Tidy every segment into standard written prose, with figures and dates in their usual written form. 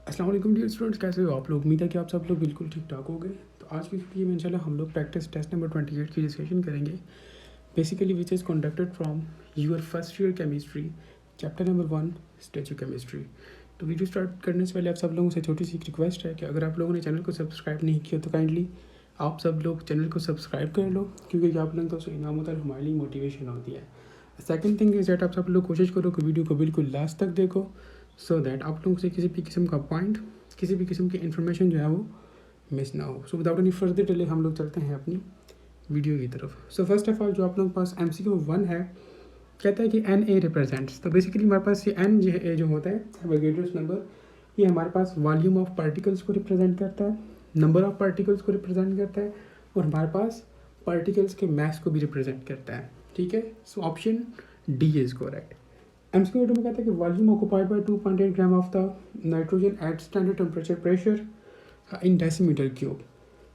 अस्सलाम वालेकुम dear students, कैसे हो आप लोग। उम्मीद है कि आप सब लोग बिल्कुल ठीक ठाक होंगे। तो आज की वीडियो में इंशाल्लाह हम लोग प्रैक्टिस टेस्ट नंबर 28 की डिस्कशन करेंगे, basically which is conducted from your first year chemistry chapter number 1 statue chemistry. तो वीडियो स्टार्ट करने से पहले आप सब लोगों से छोटी सी रिक्वेस्ट है कि अगर आप लोगों ने चैनल को सब्सक्राइब नहीं किया तो काइंडली आप सब लोग चैनल को सब्सक्राइब कर लो, क्योंकि आप लोगों को इनाम होता है, हमारे लिए मोटिवेशन होती है। सेकंड थिंग इज़ दैट आप सब लोग कोशिश करो कि वीडियो को बिल्कुल लास्ट तक देखो, सो दैट आप लोगों से किसी भी किस्म का पॉइंट, किसी भी किस्म की इन्फॉर्मेशन जो है वो मिस ना हो। So without any further delay हम लोग चलते हैं अपनी वीडियो की तरफ। सो फर्स्ट ऑफ ऑल जो आप लोगों के पास MCQ 1 है, कहता है कि NA रिप्रेजेंट्स। तो बेसिकली हमारे पास ये N जो होता है एवोगेड्रोस नंबर, ये हमारे पास वॉल्यूम ऑफ पार्टिकल्स को रिप्रेजेंट करता है, नंबर ऑफ पार्टिकल्स को रिप्रेजेंट करता है, और हमारे पास पार्टिकल्स के मास को भी रिप्रेजेंट करता है। ठीक है, so option D is correct. MCQ 2 में कहता है कि volume occupied by 2.8 gram of the nitrogen eight standard temperature pressure in decimetre cube.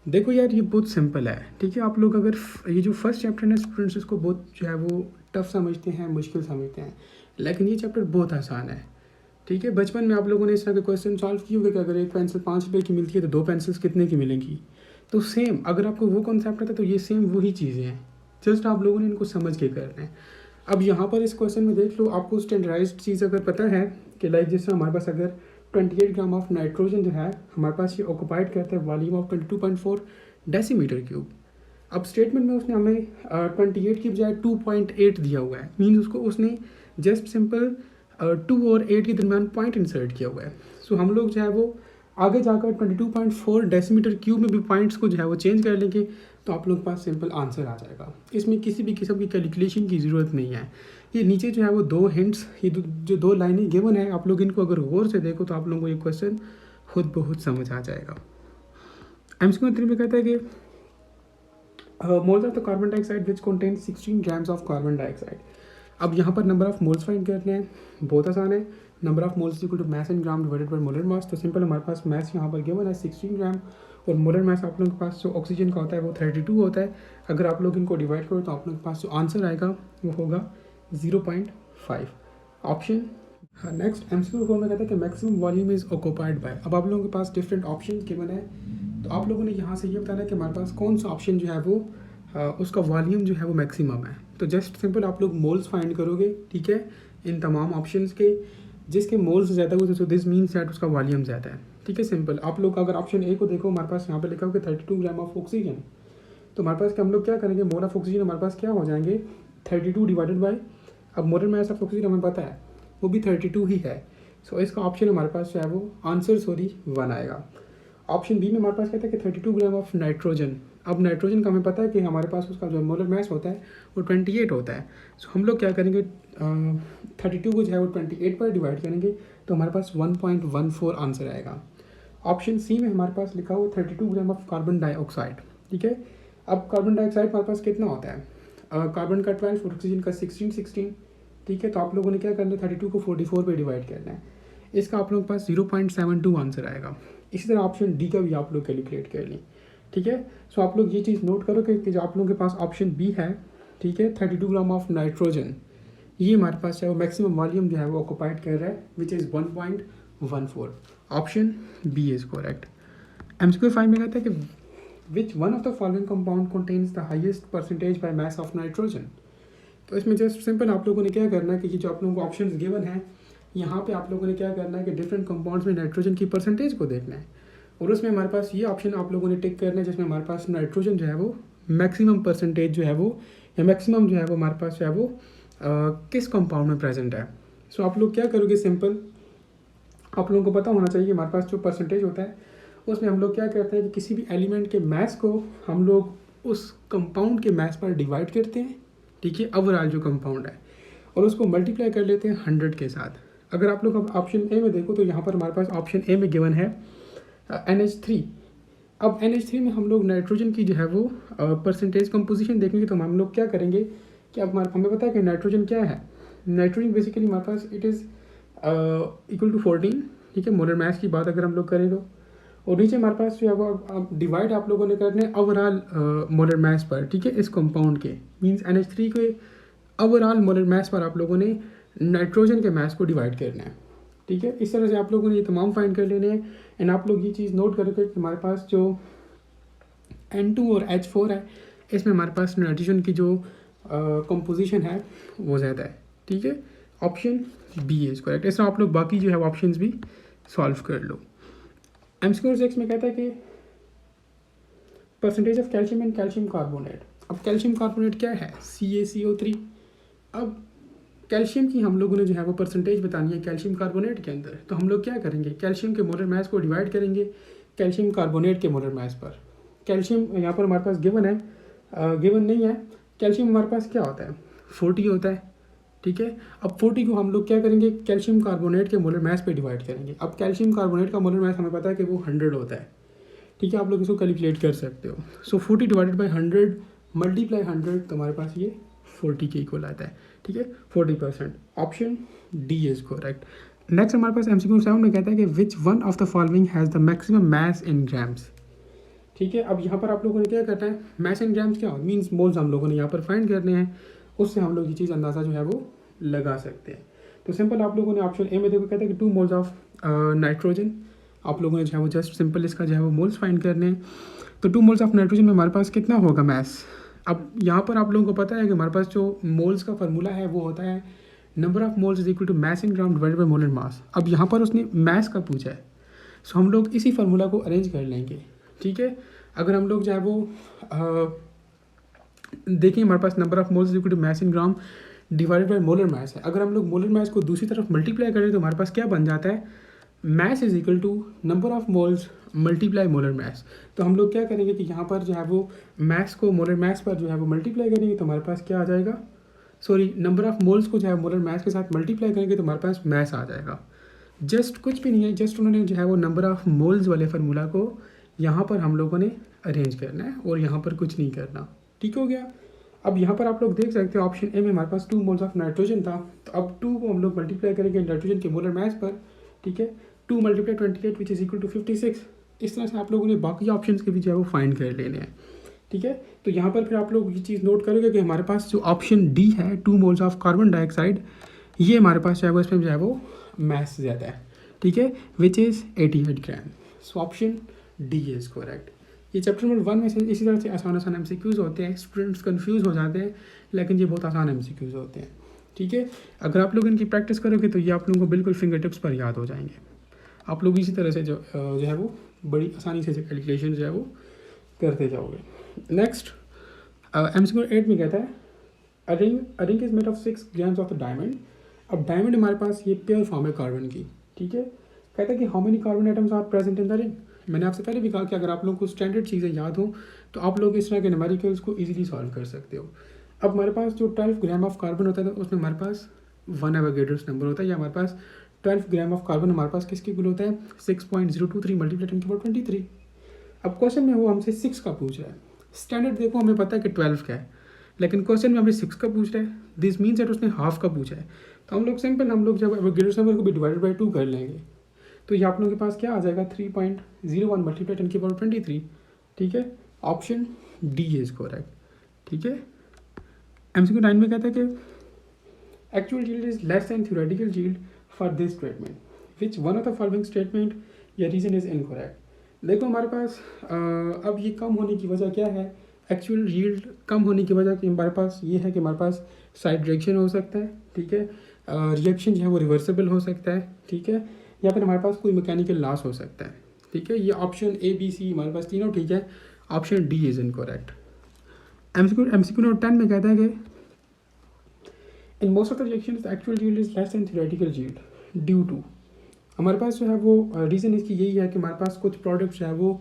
देखो यार, ये बहुत सिंपल है। ठीक है, आप लोग अगर ये जो फर्स्ट चैप्टर है स्टूडेंट्स इसको बहुत जो है वो टफ समझते हैं, मुश्किल समझते हैं, लेकिन ये चैप्टर बहुत आसान है। ठीक है, बचपन में आप लोगों ने इस तरह के क्वेश्चन सॉल्व किए होंगे कि अगर एक पेंसिल 5 रुपये की मिलती है तो 2 पेंसिल्स कितने की मिलेंगी। तो सेम अगर आपको वो कॉन्सेप्ट आता है तो ये सेम वही चीज़ें हैं, जस्ट आप लोगों ने इनको समझ के करना है। अब यहाँ पर इस क्वेश्चन में देख लो, आपको स्टैंडर्डाइज्ड चीज़ अगर पता है कि लाइक जिस तरह हमारे पास अगर 28 ग्राम ऑफ नाइट्रोजन जो है हमारे पास ये ऑक्यूपाइड करता है वॉल्यूम ऑफ 22.4 डेसीमीटर क्यूब। अब स्टेटमेंट में उसने हमें 28 की बजाय 2.8 दिया हुआ है, मीन्स उसको उसने जस्ट सिंपल 2 और 8 के दरमियान पॉइंट इंसर्ट किया हुआ है। सो हम लोग जो है वो आगे जाकर 22.4 डेसीमीटर क्यूब में भी पॉइंट्स को जो है वो चेंज कर लेंगे, तो आप लोगों के पास सिंपल आंसर आ जाएगा। इसमें किसी भी किस्म की कैलकुलेशन की ज़रूरत नहीं है। ये नीचे जो है वो 2 हिंट्स, ये जो 2 लाइनें गिवन है, आप लोग इनको अगर गौर से देखो तो आप लोगों को ये क्वेश्चन खुद बहुत समझ आ जाएगा। MCQ 3 में कहता है कि moles of the carbon dioxide which contain 16 grams of carbon dioxide. अब यहाँ पर नंबर ऑफ मोल्स फाइंड करने हैं, बहुत आसान है। Number of moles equal to mass in gram divided by molar mass. तो सिंपल हमारे पास मास यहाँ पर गिवन है 16 ग्राम, और मोलर मास आप लोगों के पास जो ऑक्सीजन का होता है वो 32 होता है। अगर आप लोग इनको डिवाइड करो तो आप लोगों के पास जो आंसर आएगा वो होगा 0.5 ऑप्शन। हाँ, नेक्स्ट MCQ 4 में कहता है कि maximum volume is occupied by. अब आप लोगों के पास डिफरेंट ऑप्शन गिवन है, तो आप लोगों ने यहाँ से ये बताना है कि हमारे पास कौन सा ऑप्शन जो है वो उसका वॉल्यूम जो है वो मैक्सिमम है। तो जस्ट सिंपल आप लोग मोल्स फाइंड करोगे, ठीक है, इन तमाम ऑप्शंस के, जिसके मोल्स ज़्यादा हो तो दिस मीन्स दैट उसका वॉल्यूम ज़्यादा है। ठीक है, सिंपल आप लोग अगर ऑप्शन ए को देखो, हमारे पास यहाँ पे लिखा हो कि 32 ग्राम ऑफ ऑक्सीजन, तो हमारे पास हम लोग क्या करेंगे, मोल ऑफ ऑक्सीजन हमारे पास क्या हो जाएंगे 32 डिवाइडेड बाई, अब मोलर मास ऑफ ऑक्सीजन हमें पता है वो भी 32 ही है। सो इसका ऑप्शन हमारे पास जो है वो आंसर 1 आएगा। ऑप्शन बी में हमारे पास कहता है कि 32 ग्राम ऑफ नाइट्रोजन। अब नाइट्रोजन का हमें पता है कि हमारे पास उसका जो मोलर मास होता है वो 28 होता है। सो हम लोग क्या करेंगे, 32 को जो है वो 28 पर डिवाइड करेंगे, तो हमारे पास 1.14 आंसर आएगा। ऑप्शन सी में हमारे पास लिखा हुआ 32 ग्राम ऑफ कार्बन डाइऑक्साइड। ठीक है, अब कार्बन डाइऑक्साइड हमारे पास कितना होता है, कार्बन का 12 और ऑक्सीजन का 16। ठीक है, तो आप लोगों ने क्या करना है, 32 को 44 पे डिवाइड करना है, इसका आप लोगों के पास 0.72 आंसर आएगा। इसी तरह ऑप्शन डी का भी आप लोग कैलकुलेट कर लें। ठीक है, सो आप लोग ये चीज़ नोट करो कि जो आप लोगों के पास ऑप्शन बी है, ठीक है, 32 ग्राम ऑफ नाइट्रोजन, ये हमारे पास है वो मैक्सिमम वॉल्यूम जो है वो ऑक्यूपाइड कर रहा है, which is 1.14। Option B is correct. MCQ 5 में कहता है कि which one of the following compound contains the highest percentage by mass of nitrogen. तो इसमें जस्ट सिंपल आप लोगों ने क्या करना है कि ये जो आप लोगों को ऑप्शन गिवन है, यहाँ पे आप लोगों ने क्या करना है कि डिफरेंट कंपाउंड्स में नाइट्रोजन की परसेंटेज को देखना है, और उसमें हमारे पास ये ऑप्शन आप लोगों ने टिक करना है जिसमें हमारे पास नाइट्रोजन जो है वो मैक्सिमम परसेंटेज जो है वो, या मैक्सिमम जो है वो हमारे पास जो है वो किस कंपाउंड में प्रेजेंट है। सो आप लोग क्या करोगे, सिंपल आप लोगों को पता होना चाहिए हमारे पास जो परसेंटेज होता है उसमें हम लोग क्या करते हैं कि किसी भी एलिमेंट के मास को हम लोग उस कंपाउंड के मास पर डिवाइड करते हैं, ठीक है, ओवरऑल जो कंपाउंड है, और उसको मल्टीप्लाई कर लेते हैं 100 के साथ। अगर आप लोग अब ऑप्शन ए में देखो तो यहाँ पर हमारे पास ऑप्शन ए में गिवन है NH3। अब NH3 में हम लोग नाइट्रोजन की जो है वो परसेंटेज कंपोजिशन देखेंगे, तो हम लोग क्या करेंगे कि अब हमें पता है कि नाइट्रोजन क्या है, नाइट्रोजन बेसिकली हमारे पास इट इज़ इक्वल टू 14। ठीक है, मोलर मास की बात अगर हम लोग करें तो, और नीचे हमारे पास जो है वो डिवाइड आप लोगों ने करने ओवरऑल मोलर मास पर। ठीक है, इस कंपाउंड के मींस NH3 के ओवरऑल मोलर मास पर आप लोगों ने नाइट्रोजन के मास को डिवाइड करना है। ठीक है। इस तरह से आप लोगों ने ये तमाम फाइंड कर लेने हैं। एंड आप लोग ये चीज़ नोट करोगे कि हमारे पास जो N2 और H4 है, इसमें हमारे पास नाइट्रोजन की जो कंपोजिशन है वो ज़्यादा है, ठीक है। Option B is correct. इस तरह आप लोग बाकी जो है ऑप्शन भी सॉल्व कर लो। M6 में कहता है कि percentage of calcium and calcium carbonate. अब कैल्शियम कार्बोनेट क्या है? CaCO3। अब कैल्शियम की हम लोगों ने जो है वो परसेंटेज बतानी है कैल्शियम कार्बोनेट के अंदर, तो हम लोग क्या करेंगे, कैल्शियम के मोलर मास को डिवाइड करेंगे कैल्शियम कार्बोनेट के मोलर मास पर। कैल्शियम यहाँ पर हमारे पास गिवन है, गिवन नहीं है। कैल्शियम हमारे पास क्या होता है? 40 होता है, ठीक है। अब 40 को हम लोग क्या करेंगे, कैल्शियम कार्बोनेट के मोलर मास पे डिवाइड करेंगे। अब कैल्शियम कार्बोनेट का मोलर मास हमें पता है कि वो 100 होता है, ठीक है। आप लोग इसको कैलकुलेट कर सकते हो। सो 40 डिवाइडेड बाई 100 मल्टीप्लाई 100, तो हमारे पास ये 40 के इक्वल आता है, ठीक है, 40%। Option D is correct. Next हमारे पास MCQ 7 में कहता है कि which one of the following has the maximum mass in grams, ठीक है। अब यहाँ पर आप लोगों ने क्या करना है, मास इन ग्राम्स क्या मीन्स मोल्स हम लोगों ने यहाँ पर फाइंड करने हैं, उससे हम लोग ये चीज़ अंदाज़ा जो है वो लगा सकते हैं। तो सिंपल आप लोगों ने ऑप्शन ए में देखो कहता है कि 2 मोल्स ऑफ नाइट्रोजन, आप लोगों ने जो है वो जस्ट सिंपल इसका जो है वो मोल्स फाइंड करने हैं। तो 2 मोल्स ऑफ नाइट्रोजन में हमारे पास कितना होगा मास। अब यहाँ पर आप लोगों को पता है कि हमारे पास जो मोल्स का फार्मूला है वो होता है number of moles is equal to mass in gram divided by molar mass. अब यहाँ पर उसने मास का पूछा है, सो हम लोग इसी फार्मूला को अरेंज कर लेंगे, ठीक है। अगर हम लोग जो है वो देखिए हमारे पास number of moles is equal to mass in gram divided by molar mass है। अगर हम लोग मोलर मास को दूसरी तरफ मल्टीप्लाई करें तो हमारे पास क्या बन जाता है, mass is equal to number of moles multiply molar mass. तो हम लोग क्या करेंगे कि यहाँ पर जो है वो मास को मोलर मास पर जो है वो मल्टीप्लाई करेंगे तो हमारे पास क्या आ जाएगा, सॉरी नंबर ऑफ मोल्स को जो है मोलर मास के साथ मल्टीप्लाई करेंगे तो हमारे पास मास आ जाएगा। जस्ट कुछ भी नहीं है, जस्ट उन्होंने जो है वो नंबर ऑफ मोल्स वाले फार्मूला को यहाँ पर हम लोगों ने अरेंज करना है और यहाँ पर कुछ नहीं करना, ठीक हो गया। अब यहाँ पर आप लोग देख सकते हो ऑप्शन ए में हमारे पास 2 मोल्स ऑफ नाइट्रोजन था, तो अब 2 को हम लोग मल्टीप्लाई करेंगे नाइट्रोजन के मोलर मास पर, ठीक है। 2 multiply 28 which is equal to 56। इस तरह से आप लोगों ने बाकी ऑप्शंस के भी जो है वो फाइंड कर लेने हैं, ठीक है। तो यहाँ पर फिर आप लोग ये चीज़ नोट करोगे कि हमारे पास जो ऑप्शन डी है 2 मोल्स ऑफ कार्बन डाइऑक्साइड, ये हमारे पास जो है वो इसमें जो है वो मास ज़्यादा है, ठीक है, which is 88 gram. So option D is correct. ये चैप्टर नंबर 1 में से इसी तरह से आसान आसान MCQs होते हैं, स्टूडेंट्स कंफ्यूज हो जाते हैं, लेकिन ये बहुत आसान MCQs होते हैं, ठीक है। अगर आप लोग इनकी प्रैक्टिस करोगे तो ये आप लोगों को बिल्कुल फिंगर टिप्स पर याद हो जाएंगे। आप लोग इसी तरह से जो है वो बड़ी आसानी से कैलकुलेशन जो है वो करते जाओगे। नेक्स्ट MCQ 8 में कहता है a ring is made of 6 grams of the diamond. अब डायमंड हमारे पास ये प्योर फॉर्म है कार्बन की, ठीक है। कहता है कि how many carbon atoms are present in the ring. मैंने आपसे पहले भी कहा कि अगर आप लोगों को स्टैंडर्ड चीज़ें याद हो तो आप लोग इस तरह के न्यूमेरिकल्स को इजीली सॉल्व कर सकते हो। अब हमारे पास जो 12 ग्राम ऑफ कार्बन होता है तो उसमें हमारे पास 1 एवोगैड्रोस नंबर होता है, या हमारे पास 12 ग्राम ऑफ कार्बन हमारे पास किसके इक्वल होता है 6.023 मल्टीप्लाई 10 की पावर 23। अब क्वेश्चन में वो हमसे 6 का पूछ रहा है। स्टैंडर्ड देखो हमें पता है कि 12 का है, लेकिन क्वेश्चन में हमें 6 का पूछ रहा है, दिस मीन्स दैट उसने हाफ का पूछा है। तो हम लोग सिंपल हम लोग जब एवोगैड्रोस नंबर को भी डिवाइडेड बाई 2 कर लेंगे तो ये आप लोगों के पास क्या आ जाएगा 3.01 मल्टीप्लाई 10 की पावर 23, ठीक है। ऑप्शन डी इज करेक्ट, ठीक है। MCQ 9 में कहता है कि actual yield is less than theoretical yield for this statement, which one of the following statement या रीजन इज इनकरेक्ट। देखो हमारे पास अब ये कम होने की वजह क्या है, एक्चुअल यील्ड कम होने की वजह कि हमारे पास ये है कि हमारे पास साइड रिएक्शन हो सकता है, ठीक है, रिएक्शन जो है वो रिवर्सिबल हो सकता है, ठीक है, या फिर हमारे पास कोई मैकेनिकल लॉस हो सकता है, ठीक है। ये ऑप्शन ए बी सी हमारे पास तीनों ठीक है, option D is incorrect. MCQ number 10 में कहता है कि in most of the reactions the actual yield is less than theoretical yield due to. हमारे पास जो है वो रीज़न इसकी यही है कि हमारे पास कुछ प्रोडक्ट्स जो है वो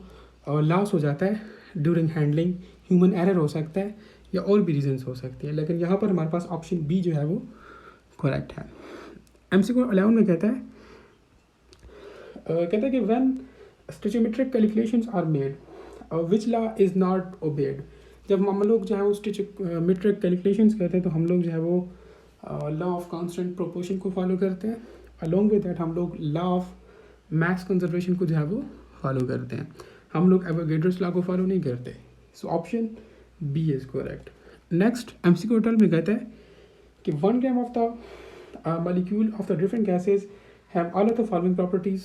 लॉस हो जाता है ड्यूरिंग हैंडलिंग, ह्यूमन एरर हो सकता है या और भी रीजंस हो सकती है, लेकिन यहाँ पर हमारे पास ऑप्शन बी जो है वो करेक्ट है। MCQ 11 में कहता है कि when stoichiometric calculations are made which law is not obeyed. जब हम लोग जो है वो स्टोइचियोमेट्रिक कैलकुलेशंस करते हैं तो हम लोग जो है वो लॉ ऑफ कांस्टेंट प्रोपोर्शन को फॉलो करते हैं, अलोंग विद दैट हम लोग लॉ ऑफ मास कंजर्वेशन को जो है वो फॉलो करते हैं, हम लोग एवोगैड्रोस लॉ को फॉलो नहीं करते। So option B is correct. Next MCQ 12 में कहता है कि 1 gram of the molecule of the different gases have all of the following properties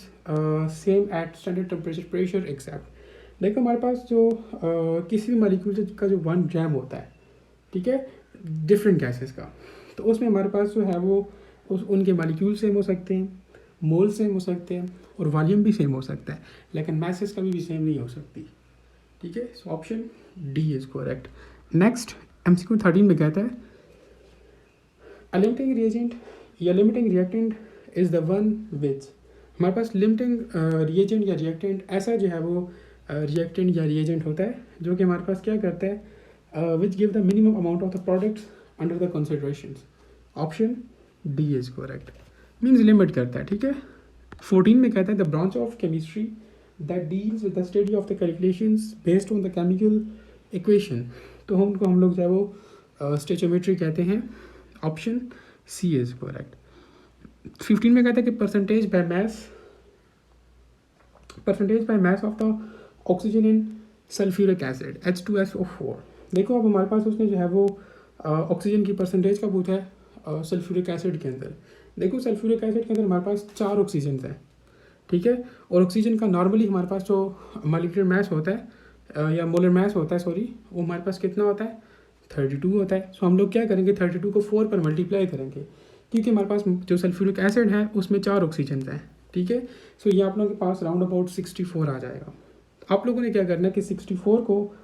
same at standard temperature pressure except. देखो हमारे पास जो किसी भी मॉलिक्यूल का जो 1 ग्राम होता है, ठीक है, डिफरेंट गैसेस का, तो उसमें हमारे पास जो है वो उनके मॉलिक्यूल सेम हो सकते हैं, मोल सेम हो सकते हैं और वॉल्यूम भी सेम हो सकता है, लेकिन मैसेज कभी भी सेम नहीं हो सकती। ठीक है, so option D is correct. Next MCQ 13 में कहता है अ लिमिटिंग रिएजेंट या limiting reactant is the one which. हमारे पास लिमिटिंग रिएजेंट या रिएक्टेंट ऐसा जो है वो रिएक्टेंट या रिएजेंट होता है जो कि हमारे पास क्या करता है, which give the minimum amount of the products under the considerations. Option D is correct, means limit करता है। ठीक है, 14 में कहता है the branch of chemistry that deals with the study of the calculations based on the chemical equation, तो हम लोग जो है वो स्टेचोमेट्री कहते हैं। Option C is correct. 15 में कहता है कि percentage by mass of the oxygen in sulphuric acid H2SO4। देखो अब हमारे पास उसने जो है वो ऑक्सीजन की परसेंटेज का पूछा है सल्फ्यूरिक एसिड के अंदर। देखो सल्फ्यूरिक एसिड के अंदर हमारे पास 4 ऑक्सीजन हैं, ठीक है, और ऑक्सीजन का नॉर्मली हमारे पास जो मॉलिक्यूलर मास होता है या मोलर मास होता है, सॉरी, वो हमारे पास कितना होता है, 32 होता है। सो हम लोग क्या करेंगे, 32 को 4 पर मल्टीप्लाई करेंगे, क्योंकि हमारे पास जो सल्फ्यूरिक एसिड है उसमें 4 ऑक्सीजन हैं। ठीक है, सो ये आप लोगों के पास राउंड अबाउट 64 आ जाएगा। आप लोगों ने क्या करना है कि 64 को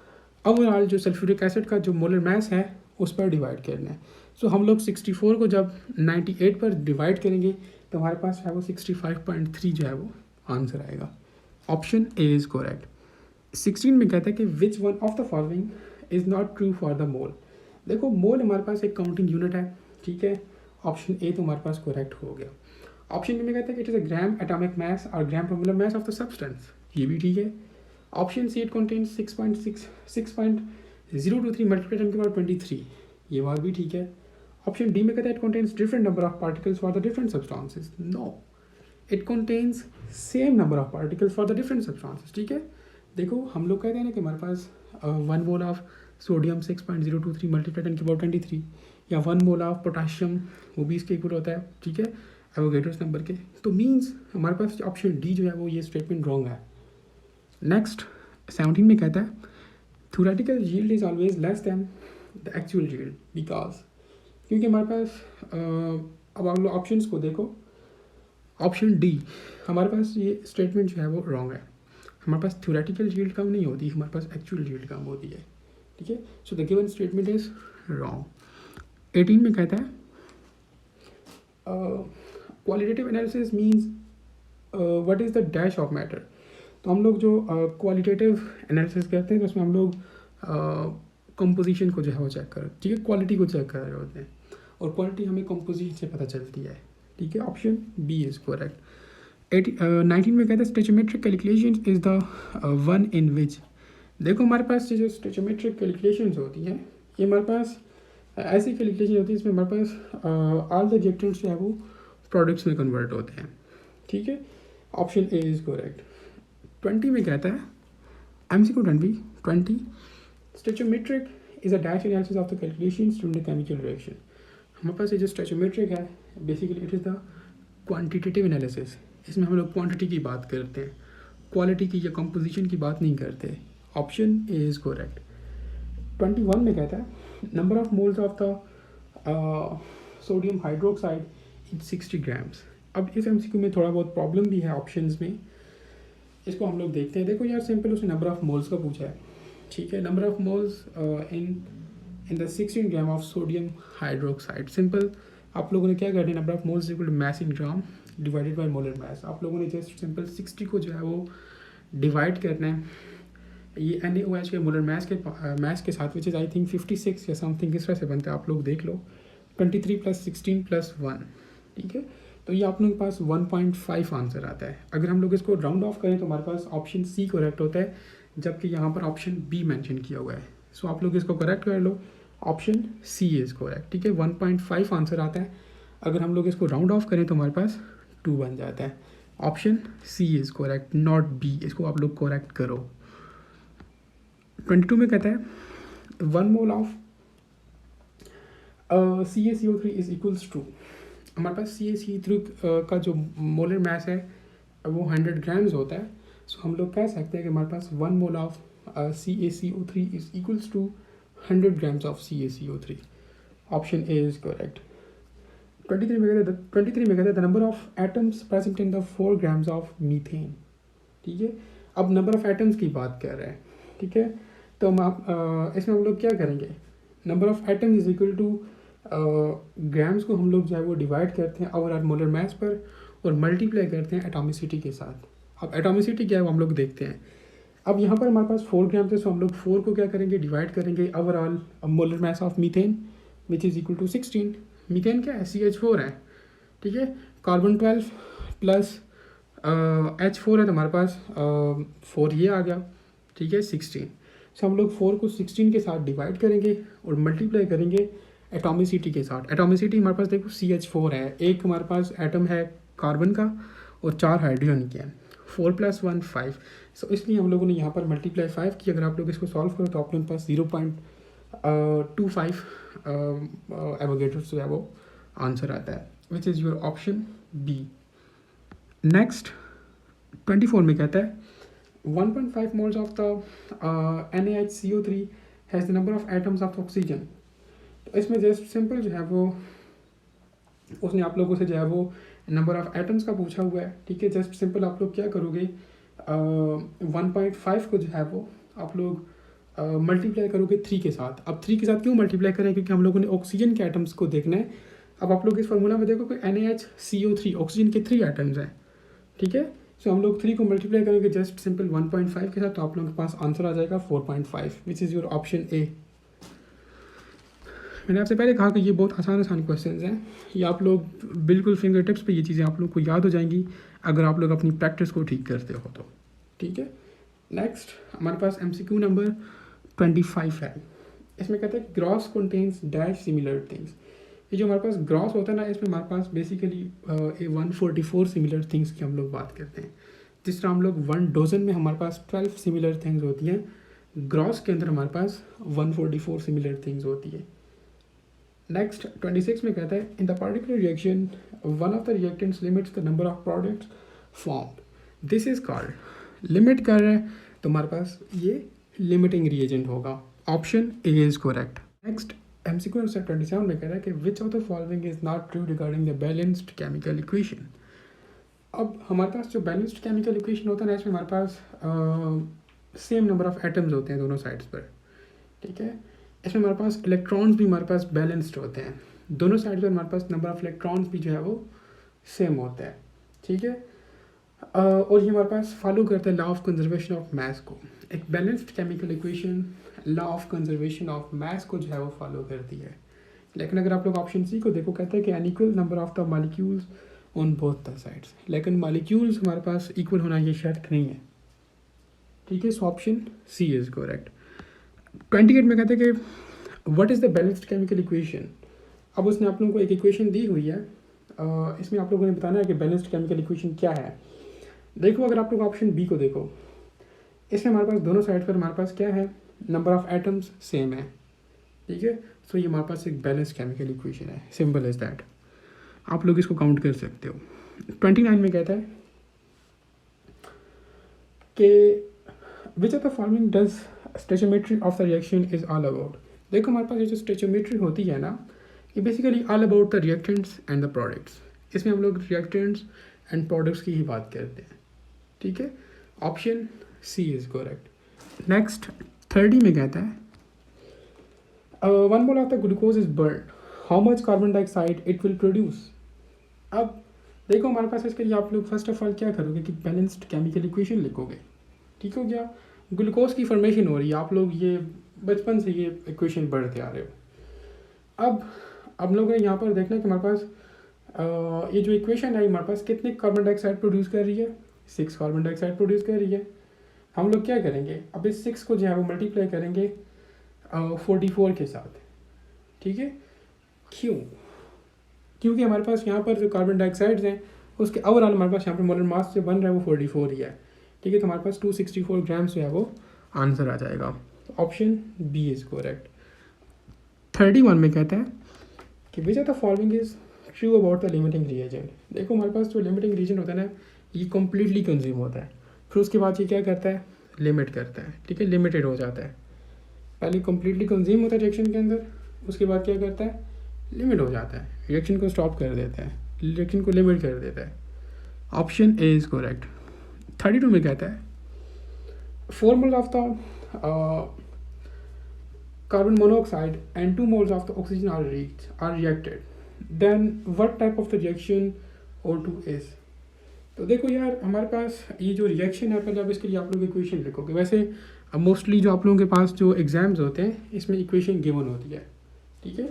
ओवरऑल जो सल्फ्यूरिक एसिड का जो मोलर मास है उस पर डिवाइड करना है। सो हम लोग 64 को जब 98 पर डिवाइड करेंगे तो हमारे पास है वो 65.3 जो है वो आंसर आएगा। Option A is correct. 16 में कहता है कि which one of the following is not true for the mole. देखो मोल हमारे पास एक काउंटिंग यूनिट है, ठीक है, ऑप्शन ए तो हमारे पास करेक्ट हो गया। ऑप्शन बी में कहता है कि it is a gram atomic mass और gram molar mass of the substance, ये भी ठीक है। Option C it contains 6.023 multiplied 10 की पावर 23, ये बात भी ठीक है। ऑप्शन डी में कहता है it contains different number of particles for the different substances, no, it contains same number of particles for the different substances. ठीक है, देखो हम लोग कहते हैं ना कि हमारे पास 1 मोल ऑफ सोडियम 6.023 मल्टीप्लाइड 10 की पावर 23 या 1 मोल ऑफ पोटाशियम वो भी इसके इक्वल होता है, ठीक है, एवोगैड्रोस नंबर के, तो मीन्स हमारे पास ऑप्शन डी जो है वो ये स्टेटमेंट रॉन्ग है। नेक्स्ट 17 में कहता है theoretical yield is always less than the actual yield because, क्योंकि हमारे पास अब आप लोग ऑप्शंस को देखो, ऑप्शन डी हमारे पास ये स्टेटमेंट जो है वो रॉन्ग है। हमारे पास थ्योरेटिकल यील्ड कम नहीं होती, हमारे पास एक्चुअल यील्ड कम होती है। ठीक है, so the given statement is wrong. 18 में कहता है qualitative analysis means what is the dash of matter. तो हम लोग जो क्वालिटेटिव एनालिसिस करते हैं तो उसमें हम लोग कंपोजिशन को जो है वो चेक कर, ठीक है, क्वालिटी को चेक कर रहे होते हैं, और क्वालिटी हमें कंपोजिशन से पता चलती है। ठीक है, ऑप्शन बी इज़ करेक्ट। 19 में कहते हैं stoichiometric calculation is the one in which. देखो हमारे पास जो स्टेचोमेट्रिक कैलकुलेशंस होती हैं ये हमारे पास ऐसी कैलकुलेशन होती है इसमें हमारे पास ऑल द रिएक्टेंट्स जो है वो प्रोडक्ट्स में कन्वर्ट होते हैं। ठीक है, ऑप्शन ए इज़ करेक्ट। 20 में कहता है MCQ 20 स्टेचोमेट्रिक is a dash analysis of the calculations during the chemical reaction. हमारे पास ये जो स्टेचोमेट्रिक है basically it is the quantitative analysis, इसमें हम लोग क्वांटिटी की बात करते हैं, क्वालिटी की या कंपोजिशन की बात नहीं करते। Option A is correct. 21 में कहता है number of moles of the sodium hydroxide in 60 grams. अब इस MCQ में थोड़ा बहुत प्रॉब्लम भी है ऑप्शंस में, इसको हम लोग देखते हैं। देखो यार सिंपल उसने नंबर ऑफ मोल्स का पूछा है, ठीक है, number of moles in the 16 gram of sodium hydroxide. Simple आप लोगों ने क्या करना है, number of moles equal to mass in gram divided by molar mass. आप लोगों ने जस्ट सिंपल 60 को जो है वो डिवाइड करना है ये NaOH के मोलर मास के साथ, विच इज़ आई थिंक 56 या समथिंग इस तरह से बनता है, आप लोग देख लो, 23 + 16 + 1, ठीक है, तो ये आप लोगों के पास 1.5 आंसर आता है। अगर हम लोग इसको राउंड ऑफ करें तो हमारे पास ऑप्शन सी करेक्ट होता है, जबकि यहाँ पर ऑप्शन बी मेंशन किया हुआ है। सो आप लोग इसको करेक्ट कर लो, ऑप्शन सी इज़ करेक्ट। ठीक है, 1.5 आंसर आता है। अगर हम लोग इसको राउंड ऑफ करें तो हमारे पास 2 बन जाता है। Option C is correct, not B, इसको आप लोग करेक्ट करो। 22 में कहता है 1 mole of CaCO3 is equals to. हमारे पास CaCO3 का जो मोलर मास है वो 100 ग्राम्स होता है। सो हम लोग कह सकते हैं कि हमारे पास 1 mole of CaCO3 is equals to 100 grams of CaCO3. Option A is correct. 23 में कहते हैं the number of atoms present in the 4 grams of methane. ठीक है, अब नंबर ऑफ एटम्स की बात कर रहे हैं। ठीक है, तो इसमें हम लोग क्या करेंगे, number of atoms is equal two grams को हम लोग जो है वो डिवाइड करते हैं ओवरऑल मोलर मास पर और मल्टीप्लाई करते हैं एटॉमिसिटी के साथ। अब एटॉमिसिटी क्या है वो हम लोग देखते हैं। अब यहाँ पर हमारे पास 4 ग्राम थे, सो हम लोग 4 को क्या करेंगे, डिवाइड करेंगे overall molar mass of methane which is equal to 16। Methane क्या है, CH4 है। ठीक है, कार्बन 12 प्लस H4 है, तो हमारे पास 4 ये आ गया। ठीक है, 16। सो हम लोग 4 को 16 के साथ डिवाइड करेंगे और मल्टीप्लाई करेंगे एटॉमिसिटी के साथ। एटॉमिसिटी हमारे पास देखो CH4 है, एक हमारे पास एटम है कार्बन का और 4 हाइड्रोजन के हैं। 4 + 1 5। सो इसलिए हम लोगों ने यहाँ पर मल्टीप्लाई 5 किया। अगर आप लोग इसको सॉल्व करो तो आप लोगों के पास 0.25 एवोगेड्रोस जो है वो आंसर आता है, which is your option B. Next 24 में कहता है 1.5 moles of the NaHCO3 has the number of atoms of oxygen. तो इसमें जस्ट सिंपल जो है वो उसने आप लोगों से जो है वो नंबर ऑफ एटम्स का पूछा हुआ है। ठीक है, जस्ट सिंपल आप लोग क्या करोगे, 1.5 को जो है वो आप लोग मल्टीप्लाई करोगे 3 के साथ। अब 3 के साथ क्यों मल्टीप्लाई करें, क्योंकि हम लोगों ने ऑक्सीजन के एटम्स को देखना है। अब आप लोग इस फार्मूला में देखो कि NaHCO3 ऑक्सीजन के 3 एटम्स हैं। ठीक है, सो हम लोग 3 को मल्टीप्लाई करेंगे जस्ट सिंपल 1.5 के साथ, तो आप लोगों के पास आंसर आ जाएगा 4.5, विच इज़ योर ऑप्शन ए। मैंने आपसे पहले कहा कि ये बहुत आसान क्वेश्चंस हैं, ये आप लोग बिल्कुल फिंगर टिप्स पे ये चीज़ें आप लोग को याद हो जाएंगी अगर आप लोग अपनी प्रैक्टिस को ठीक करते हो तो। ठीक है, नेक्स्ट हमारे पास MCQ नंबर 25 है। इसमें कहते हैं gross contains dash similar things. ये जो हमारे पास ग्रॉस होता है ना, इसमें हमारे पास बेसिकली 144 सिमिलर थिंग्स की हम लोग बात करते हैं। जिस तरह हम लोग 1 डजन में हमारे पास 12 सिमिलर थिंग्स होती हैं, ग्रॉस के अंदर हमारे पास 144 सिमिलर थिंग्स होती है। नेक्स्ट 26 में कहता है in the particular reaction one of the reactants limits the number of products formed, this is called. Limit कर रहा है तो हमारे पास ये लिमिटिंग रिएजेंट होगा। Option A is correct. Next MCQ 27 में कह रहा है कि which of the following is not true regarding the balanced chemical equation. अब हमारे पास जो बैलेंस्ड केमिकल इक्वेशन होता है ना, इसमें हमारे पास सेम नंबर ऑफ एटम्स होते हैं दोनों साइड्स पर। ठीक है, इसमें हमारे पास इलेक्ट्रॉन्स भी हमारे पास बैलेंस्ड होते हैं, दोनों साइड पर हमारे पास नंबर ऑफ इलेक्ट्रॉन्स भी जो है वो सेम होता है। ठीक है, और ये हमारे पास फॉलो करता है law of conservation of mass को। एक balanced chemical equation law of conservation of mass को जो है वो फॉलो करती है। लेकिन अगर आप लोग ऑप्शन सी को देखो, कहते हैं कि unequal number of the molecules on both the sides, लेकिन मॉलिक्यूल्स हमारे पास इक्वल होना ये शर्त नहीं है। ठीक है, so option C is correct. 28 में कहते हैं कि what is the balanced chemical equation. अब उसने आप लोगों को एक इक्वेशन दी हुई है, इसमें आप लोगों ने बताना है कि बैलेंस्ड केमिकल इक्वेशन क्या है। देखो, अगर आप लोग ऑप्शन बी को देखो, इसमें हमारे पास दोनों साइड पर हमारे पास क्या है, नंबर ऑफ एटम्स सेम है। ठीक है, सो ये हमारे पास एक बैलेंस्ड केमिकल इक्वेशन है, सिंपल इज दैट। आप लोग इसको काउंट कर सकते हो। 29 में कहता है कि which of the following does stoichiometry of the reaction is all about. देखो, हमारे पास ये जो स्टेचोमेट्री होती है ना, ये basically all about the reactants and the products. इसमें हम लोग रिएक्टेंट्स एंड प्रोडक्ट्स की ही बात करते हैं। ठीक है, option C is correct. Next 30 में कहता है 1 mole of the glucose is burn, how much carbon dioxide it will produce. अब देखो, हमारे पास इसके लिए आप लोग फर्स्ट ऑफ ऑल क्या करोगे कि बैलेंस्ड केमिकल इक्वेशन लिखोगे। ठीक हो गया, ग्लूकोज की फॉर्मेशन हो रही है, आप लोग ये बचपन से ये इक्वेशन पढ़ते आ रहे हो। अब हम लोगों ने यहाँ पर देखना है कि हमारे पास ये जो इक्वेशन है हमारे पास कितने कार्बन डाइऑक्साइड प्रोड्यूस कर रही है, 6 कार्बन डाइऑक्साइड प्रोड्यूस कर रही है। हम लोग क्या करेंगे, अब इस 6 को जो है वो मल्टीप्लाई करेंगे 44 के साथ। ठीक है, क्यों, क्योंकि हमारे पास यहाँ पर जो कार्बन डाइऑक्साइड्स हैं उसके ओवरऑल हमारे पास यहाँ पर मोलर मास जो बन रहा है वो 44 ही है। ठीक है, तो हमारे पास 264 ग्राम्स जो है वो आंसर आ जाएगा। तो ऑप्शन बी इज करेक्ट। 31 में कहता है कि which of the following is true about the limiting reagent. देखो हमारे पास जो लिमिटिंग रीजन होता है ना, ये कम्प्लीटली कंज्यूम होता है, फिर उसके बाद ये क्या करता है, लिमिट करता है, ठीक है, लिमिटेड हो जाता है। पहले कम्प्लीटली कंज्यूम होता है रिएक्शन के अंदर, उसके बाद क्या करता है, लिमिट हो जाता है, रिएक्शन को स्टॉप कर देता है, रिएक्शन को लिमिट कर देता है। Option A is correct. 32 में कहता है four mole of the carbon monoxide and 2 moles of the oxygen are reacted, then what type of the reaction O2 is? तो देखो यार हमारे पास ये जो रिएक्शन है, पहले आप इसके लिए आप लोग इक्वेशन लिखोगे। वैसे मोस्टली जो आप लोगों के पास जो एग्जाम्स होते हैं इसमें इक्वेशन गिवन होती है, ठीक है।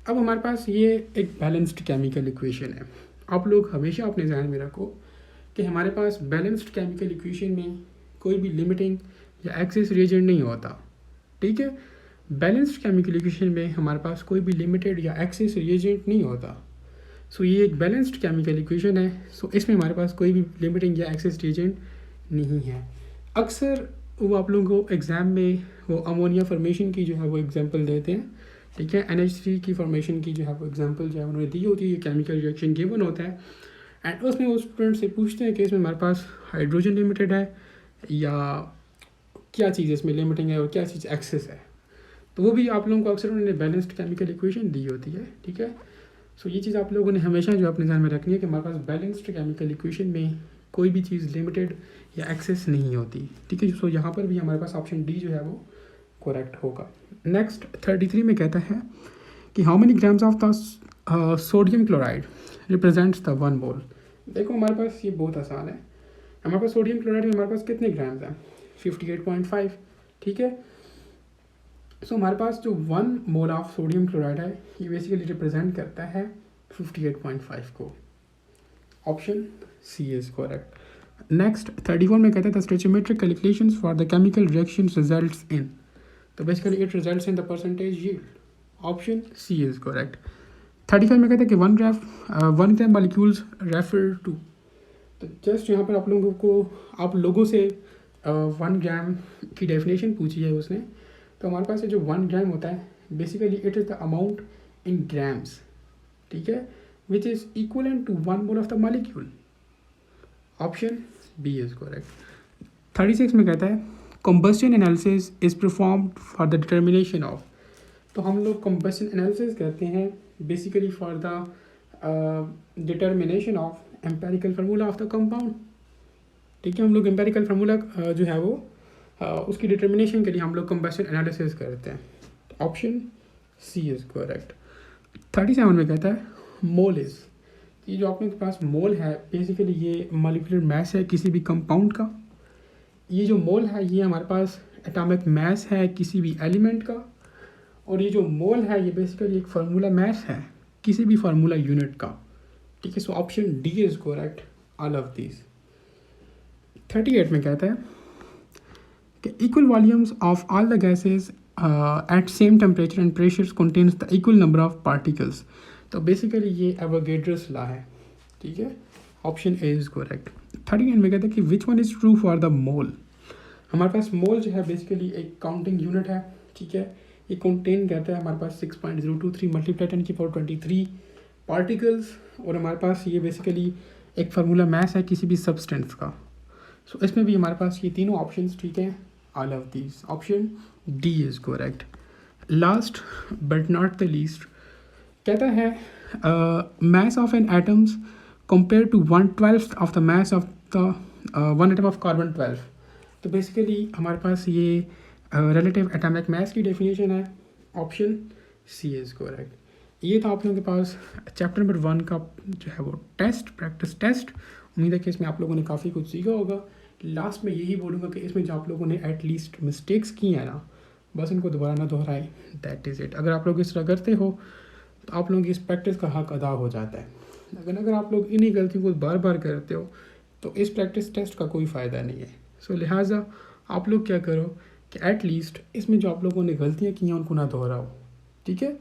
अब हमारे पास ये एक बैलेंस्ड केमिकल इक्वेशन है। आप लोग हमेशा अपने ध्यान में रखो कि हमारे पास बैलेंस्ड केमिकल इक्वेशन में कोई भी लिमिटिंग या एक्सेस रिएजेंट नहीं होता, ठीक है। बैलेंस्ड केमिकल इक्वेशन में हमारे पास कोई भी लिमिटेड या एक्सेस रिएजेंट नहीं होता। सो ये एक बैलेंस्ड केमिकल इक्वेशन है। सो इसमें हमारे पास कोई भी लिमिटिंग या एक्सेस रिएजेंट नहीं है। अक्सर वो आप लोगों को एग्ज़ाम में वो अमोनिया फॉर्मेशन की जो है वो एग्जांपल देते हैं, ठीक है। NH3 की फॉर्मेशन की जो है वो एग्जांपल जो है उन्होंने दी होती है, केमिकल रिएक्शन गिवन होता है एंड उसमें वो स्टूडेंट से पूछते हैं कि इसमें हमारे पास हाइड्रोजन लिमिटेड है या क्या चीज़ इसमें लिमिटिंग है और क्या चीज़ एक्सेस है। तो वो भी आप लोगों को अक्सर उन्होंने बैलेंस्ड केमिकल इक्वेशन दी होती है, ठीक है। सो ये चीज़ आप लोगों ने हमेशा जो अपने ध्यान में रखनी है कि हमारे पास बैलेंस्ड केमिकल इक्वेशन में कोई भी चीज़ लिमिटेड या एक्सेस नहीं होती, ठीक है। सो यहाँ पर भी हमारे पास ऑप्शन डी जो है वो करेक्ट होगा। नेक्स्ट 33 में कहता है कि how many grams of the sodium chloride represents the 1 मोल। देखो हमारे पास ये बहुत आसान है। हमारे पास सोडियम क्लोराइड में हमारे पास कितने ग्राम्स हैं, 58.5, ठीक है। सो हमारे पास जो 1 मोल ऑफ सोडियम क्लोराइड है ये बेसिकली रिप्रेजेंट करता है 58.5 को। Option C is correct. Next 34 में कहता है the stoichiometric calculations for the chemical reactions results in, तो basically it results in the percentage yield. Option C is correct. 35 में कहता है कि 1 ग्राम मॉलिक्यूल्स रेफर टू, तो जस्ट यहाँ पर आप लोगों से 1 ग्राम की डेफिनेशन पूछी है उसने। तो हमारे पास ये जो 1 ग्राम होता है basically it is the amount in grams, ठीक है, which is equivalent to 1 mole of the molecule. Option B is correct. 36 में कहता है combustion analysis is performed for the determination of, तो हम लोग कंबस्शन एनालिसिस करते हैं basically for the determination of empirical formula of the compound, ठीक है। हम लोग एम्पेरिकल फार्मूला जो है वो उसकी डिटर्मिनेशन के लिए हम लोग कंबस्शन एनालिसिस करते हैं। Option C is correct. 37 में कहता है मोल इज़, ये जो आप लोगों के पास मोल है बेसिकली ये मॉलिक्यूलर मास है किसी भी कंपाउंड का। ये जो मोल है ये हमारे पास एटॉमिक मास है किसी भी एलिमेंट का, और ये जो मोल है ये बेसिकली एक फार्मूला मास है किसी भी फार्मूला यूनिट का, ठीक है। So option D is correct all of these. 38 में कहता है कि equal volumes of all the gases at same temperature and pressures contains the equal number of particles, तो बेसिकली ये एवोगेड्रस लॉ है, ठीक है। Option A is correct. 39 में कहता है कि which one is true for the mole. हमारे पास मोल जो है बेसिकली एक काउंटिंग यूनिट है, ठीक है। ये कंटेन करता है हमारे पास 6.023 मल्टीप्लाई 10 की पावर 23 पार्टिकल्स, और हमारे पास ये बेसिकली एक फार्मूला मास है किसी भी सब्सटेंस का। सो इसमें भी हमारे पास ये तीनों ऑप्शंस, ठीक है, all of these. Option D is correct. Last but not the least कहता है mass of an atoms compared to 1/12 of the mass of the one atom of carbon 12, तो बेसिकली हमारे पास ये relative atomic mass की definition है। Option C is correct. ये था आप लोगों के पास चैप्टर नंबर 1 का जो है वो टेस्ट, प्रैक्टिस टेस्ट। उम्मीद है कि इसमें आप लोगों ने काफ़ी कुछ सीखा होगा। लास्ट में यही बोलूँगा कि इसमें जो आप लोगों ने एटलीस्ट मिस्टेक्स की हैं ना, बस इनको दोबारा ना दोहराए, दैट इज़ इट। अगर आप लोग इस तरह करते हो तो आप लोगों की इस प्रैक्टिस का हक अदा हो जाता है। लेकिन अगर आप लोग इन्हीं गलतियों को बार बार करते हो तो इस प्रैक्टिस टेस्ट का कोई फ़ायदा नहीं है। सो लिहाजा आप लोग क्या करो कि एटलीस्ट इसमें जो आप लोगों ने गलतियाँ की हैं उनको ना दोहराओ, ठीक है।